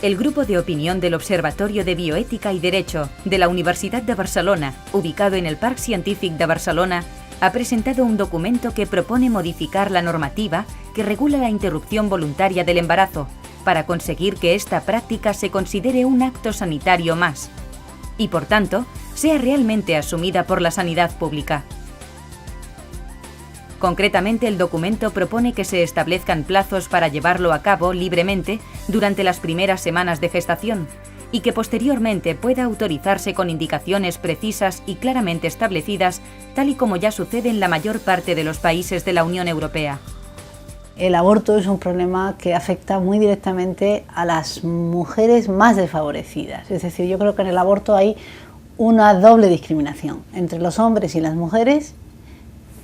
El grupo de opinión del Observatorio de Bioética y Derecho de la Universidad de Barcelona, ubicado en el Parc Científic de Barcelona, ha presentado un documento que propone modificar la normativa que regula la interrupción voluntaria del embarazo para conseguir que esta práctica se considere un acto sanitario más y, por tanto, sea realmente asumida por la sanidad pública. Concretamente, el documento propone que se establezcan plazos para llevarlo a cabo libremente durante las primeras semanas de gestación y que posteriormente pueda autorizarse con indicaciones precisas y claramente establecidas, tal y como ya sucede en la mayor parte de los países de la Unión Europea. El aborto es un problema que afecta muy directamente a las mujeres más desfavorecidas. Es decir, yo creo que en el aborto hay una doble discriminación entre los hombres y las mujeres.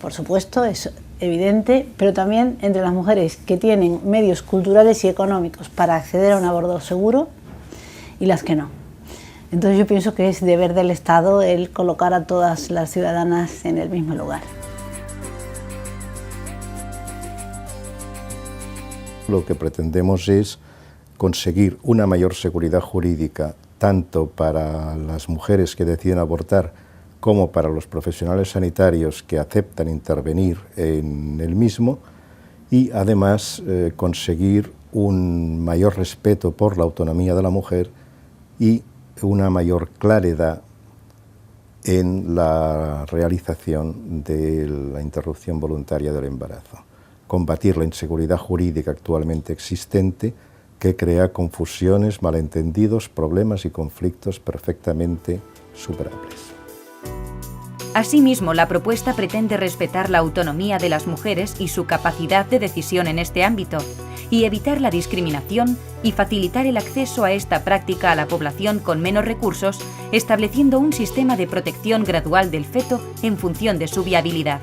Por supuesto, es evidente, pero también entre las mujeres que tienen medios culturales y económicos para acceder a un aborto seguro y las que no. Entonces yo pienso que es deber del Estado el colocar a todas las ciudadanas en el mismo lugar. Lo que pretendemos es conseguir una mayor seguridad jurídica tanto para las mujeres que deciden abortar como para los profesionales sanitarios que aceptan intervenir en el mismo y además conseguir un mayor respeto por la autonomía de la mujer y una mayor claridad en la realización de la interrupción voluntaria del embarazo. Combatir la inseguridad jurídica actualmente existente que crea confusiones, malentendidos, problemas y conflictos perfectamente superables. Asimismo, la propuesta pretende respetar la autonomía de las mujeres y su capacidad de decisión en este ámbito, y evitar la discriminación y facilitar el acceso a esta práctica a la población con menos recursos, estableciendo un sistema de protección gradual del feto en función de su viabilidad.